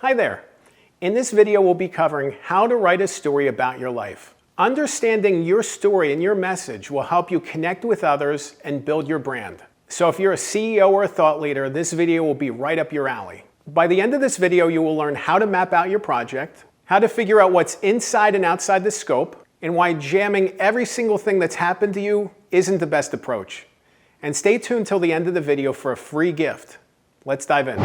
Hi there. In this video, we'll be covering how to write a story about your life. Understanding your story and your message will help you connect with others and build your brand. So if you're a CEO or a thought leader, this video will be right up your alley. By the end of this video, you will learn how to map out your project, how to figure out what's inside and outside the scope, and why jamming every single thing that's happened to you isn't the best approach. And stay tuned till the end of the video for a free gift. Let's dive in.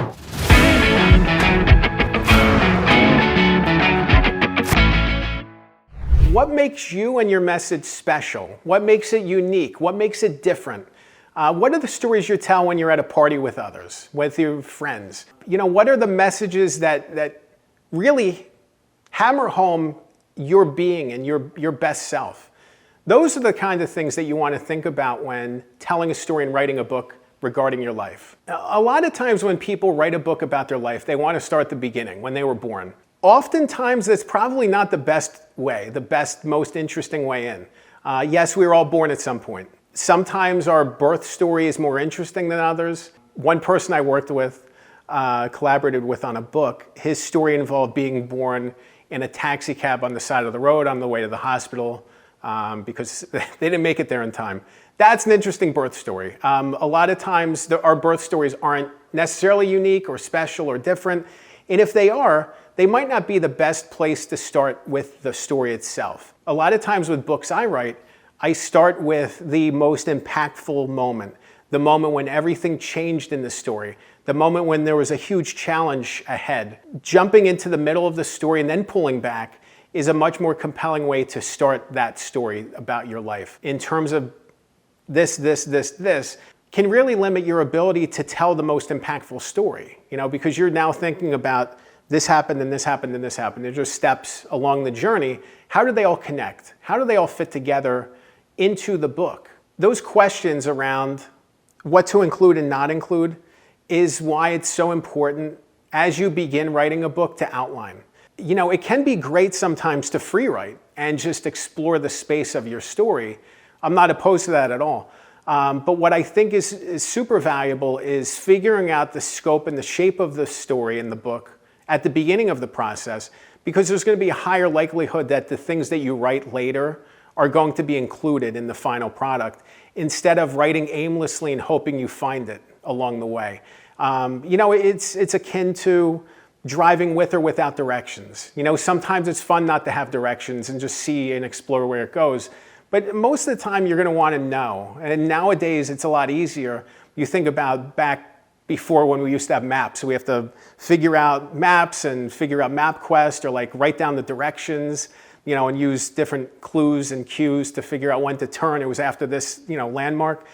What makes you and your message special? What makes it unique? What makes it different? What are the stories you tell when you're at a party with others, with your friends? What are the messages that really hammer home your being and your best self? Those are the kind of things that you want to think about when telling a story and writing a book regarding your life. A lot of times when people write a book about their life, they want to start at the beginning, when they were born. Oftentimes, that's probably not the best way, the best, most interesting way in. Yes, we were all born at some point. Sometimes our birth story is more interesting than others. One person I worked with, collaborated with on a book, his story involved being born in a taxi cab on the side of the road on the way to the hospital because they didn't make it there in time. That's an interesting birth story. A lot of times, our birth stories aren't necessarily unique or special or different. And if they are, they might not be the best place to start with the story itself. A lot of times with books I write, I start with the most impactful moment, the moment when everything changed in the story, the moment when there was a huge challenge ahead. Jumping into the middle of the story and then pulling back is a much more compelling way to start that story about your life. In terms of this can really limit your ability to tell the most impactful story, because you're now thinking about this happened and this happened and this happened. There's just steps along the journey. How do they all connect? How do they all fit together into the book? Those questions around what to include and not include is why it's so important as you begin writing a book to outline. It can be great sometimes to free write and just explore the space of your story. I'm not opposed to that at all. But what I think is super valuable is figuring out the scope and the shape of the story in the book at the beginning of the process, because there's going to be a higher likelihood that the things that you write later are going to be included in the final product, instead of writing aimlessly and hoping you find it along the way. It's akin to driving with or without directions. Sometimes it's fun not to have directions and just see and explore where it goes. But most of the time you're going to want to know. And nowadays it's a lot easier. You think about back before when we used to have maps. So we have to figure out maps and figure out MapQuest, or write down the directions, and use different clues and cues to figure out when to turn. It was after this, landmark.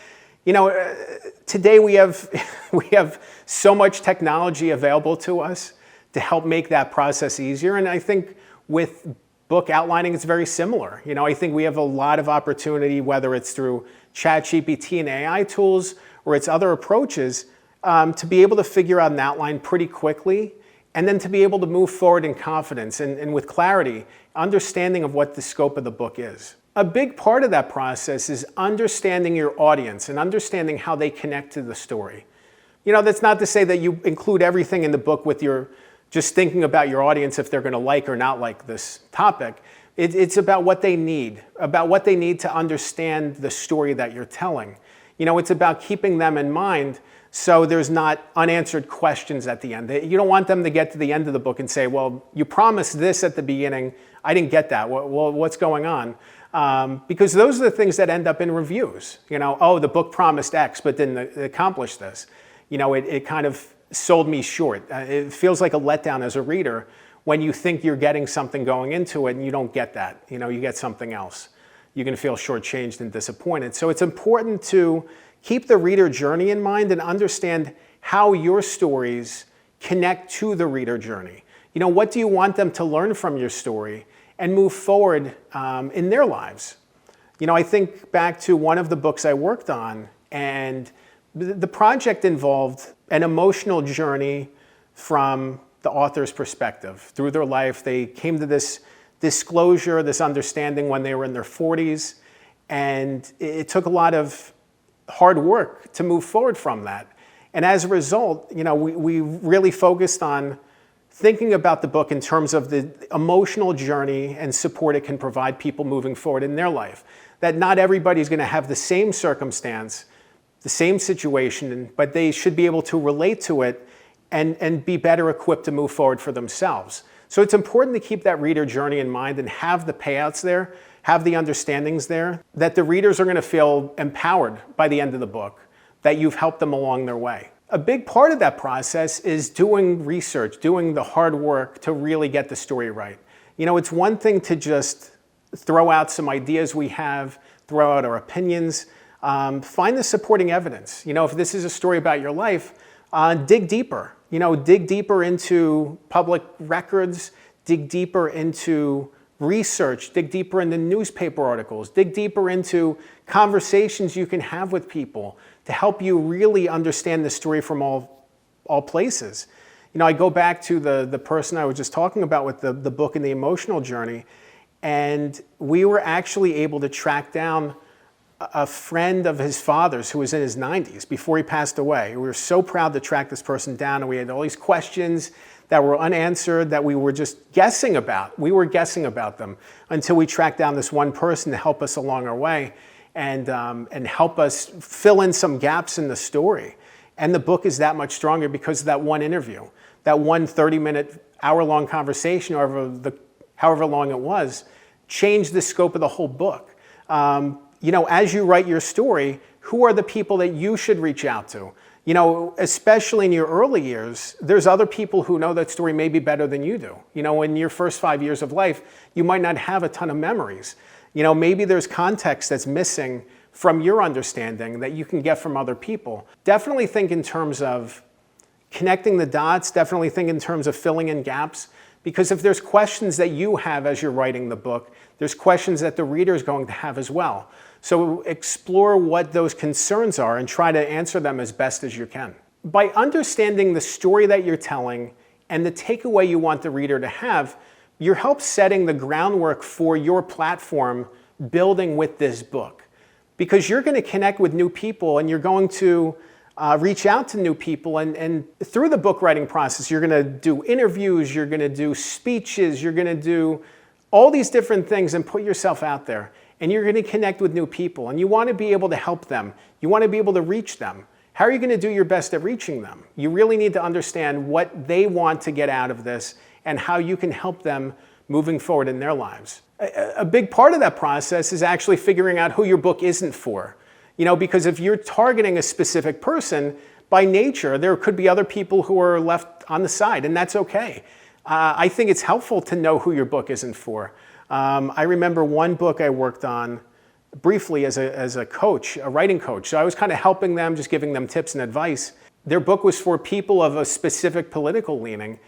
Today we have so much technology available to us to help make that process easier. And I think with book outlining, it's very similar. I think we have a lot of opportunity, whether it's through ChatGPT and AI tools or it's other approaches, to be able to figure out an outline pretty quickly, and then to be able to move forward in confidence and with clarity, understanding of what the scope of the book is. A big part of that process is understanding your audience and understanding how they connect to the story. That's not to say that you include everything in the book with your just thinking about your audience, if they're going to like or not like this topic. It's about what they need to understand the story that you're telling. It's about keeping them in mind so there's not unanswered questions at the end. You don't want them to get to the end of the book and say, well, you promised this at the beginning. I didn't get that. Well, what's going on? Because those are the things that end up in reviews. Oh, the book promised X, but didn't accomplish this. It kind of sold me short. It feels like a letdown as a reader when you think you're getting something going into it and you don't get that. You get something else. You're going to feel shortchanged and disappointed. So it's important to keep the reader journey in mind and understand how your stories connect to the reader journey. What do you want them to learn from your story and move forward in their lives? I think back to one of the books I worked on, and the project involved an emotional journey from the author's perspective. Through their life, they came to this disclosure, this understanding when they were in their 40s, and it took a lot of hard work to move forward from that. And as a result, we really focused on thinking about the book in terms of the emotional journey and support it can provide people moving forward in their life. That not everybody's going to have the same circumstance, the same situation, but they should be able to relate to it and be better equipped to move forward for themselves. So it's important to keep that reader journey in mind and have the payouts there, have the understandings there, that the readers are going to feel empowered by the end of the book, that you've helped them along their way. A big part of that process is doing research, doing the hard work to really get the story right. You know, it's one thing to just throw out some ideas we have, throw out our opinions, find the supporting evidence. You know, if this is a story about your life, dig deeper. You know, dig deeper into public records, dig deeper into research, dig deeper into newspaper articles, dig deeper into conversations you can have with people to help you really understand the story from all places. You know, I go back to the person I was just talking about with the book and the emotional journey, and we were actually able to track down a friend of his father's who was in his 90s before he passed away. We were so proud to track this person down, and we had all these questions that were unanswered that we were just guessing about. We were guessing about them until we tracked down this one person to help us along our way and help us fill in some gaps in the story. And the book is that much stronger because of that one interview, that one 30-minute, hour-long conversation, however long it was, changed the scope of the whole book. You know, as you write your story, who are the people that you should reach out to? You know, especially in your early years, there's other people who know that story maybe better than you do. You know, in your first 5 years of life, you might not have a ton of memories. You know, maybe there's context that's missing from your understanding that you can get from other people. Definitely think in terms of connecting the dots, definitely think in terms of filling in gaps, because if there's questions that you have as you're writing the book, there's questions that the reader is going to have as well. So explore what those concerns are and try to answer them as best as you can. By understanding the story that you're telling and the takeaway you want the reader to have, you help setting the groundwork for your platform building with this book. Because you're going to connect with new people and you're going to reach out to new people, and through the book writing process, you're going to do interviews, you're going to do speeches, you're going to do all these different things and put yourself out there. And you're going to connect with new people, and you want to be able to help them. You want to be able to reach them. How are you going to do your best at reaching them? You really need to understand what they want to get out of this and how you can help them moving forward in their lives. A big part of that process is actually figuring out who your book isn't for. You know, because if you're targeting a specific person, by nature, there could be other people who are left on the side, and that's okay. I think it's helpful to know who your book isn't for. I remember one book I worked on briefly as a coach, a writing coach. So I was kind of helping them, just giving them tips and advice. Their book was for people of a specific political leaning.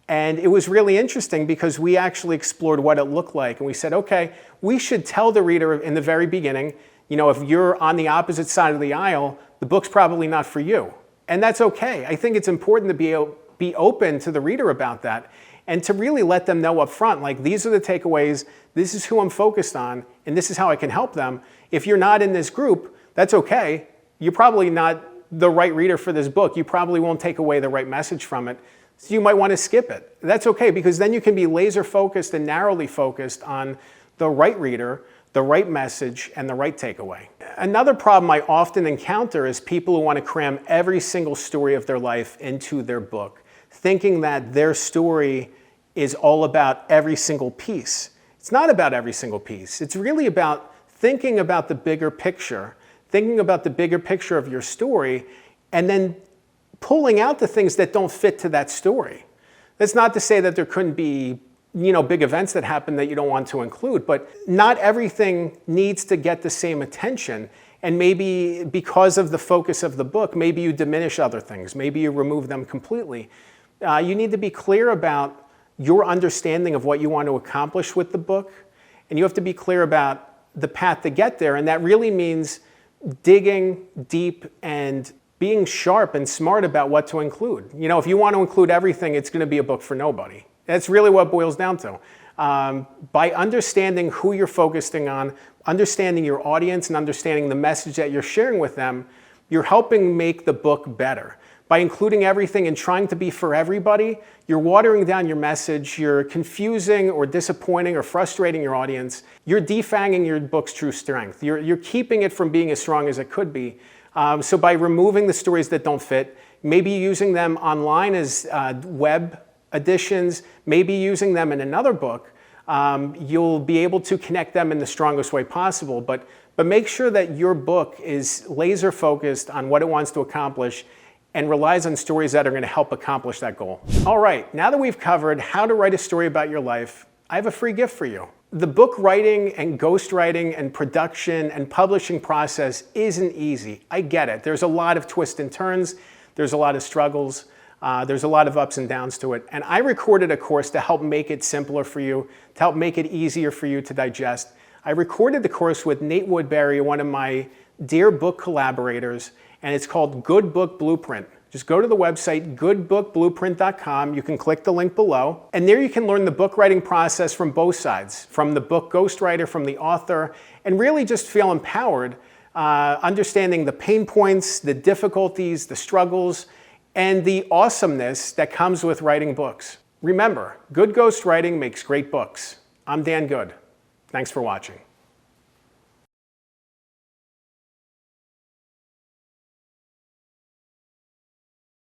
And it was really interesting because we actually explored what it looked like. And we said, okay, we should tell the reader in the very beginning, you know, if you're on the opposite side of the aisle, the book's probably not for you. And that's okay. I think it's important to be open to the reader about that and to really let them know up front, like, these are the takeaways, this is who I'm focused on, and this is how I can help them. If you're not in this group, that's okay. You're probably not the right reader for this book. You probably won't take away the right message from it. So you might want to skip it. That's okay, because then you can be laser focused and narrowly focused on the right reader, the right message, and the right takeaway. Another problem I often encounter is people who want to cram every single story of their life into their book, thinking that their story is all about every single piece. It's not about every single piece. It's really about thinking about the bigger picture, thinking about the bigger picture of your story, and then pulling out the things that don't fit to that story. That's not to say that there couldn't be, you know, big events that happen that you don't want to include, but not everything needs to get the same attention. And maybe because of the focus of the book, maybe you diminish other things. Maybe you remove them completely. You need to be clear about your understanding of what you want to accomplish with the book. And you have to be clear about the path to get there. And that really means digging deep and being sharp and smart about what to include. You know, if you want to include everything, it's going to be a book for nobody. That's really what it boils down to. By understanding who you're focusing on, understanding your audience, and understanding the message that you're sharing with them, you're helping make the book better. by including everything and trying to be for everybody, you're watering down your message, you're confusing or disappointing or frustrating your audience, you're defanging your book's true strength. You're keeping it from being as strong as it could be. So by removing the stories that don't fit, maybe using them online as web editions, maybe using them in another book, you'll be able to connect them in the strongest way possible. But make sure that your book is laser focused on what it wants to accomplish and relies on stories that are going to help accomplish that goal. All right, now that we've covered how to write a story about your life, I have a free gift for you. The book writing and ghostwriting and production and publishing process isn't easy. I get it. There's a lot of twists and turns. There's a lot of struggles. There's a lot of ups and downs to it. And I recorded a course to help make it simpler for you, to help make it easier for you to digest. I recorded the course with Nate Woodbury, one of my dear book collaborators, and it's called Good Book Blueprint. Just go to the website, goodbookblueprint.com. You can click the link below. And there you can learn the book writing process from both sides, from the book ghostwriter, from the author, and really just feel empowered, understanding the pain points, the difficulties, the struggles, and the awesomeness that comes with writing books. Remember, good ghostwriting makes great books. I'm Dan Good. Thanks for watching.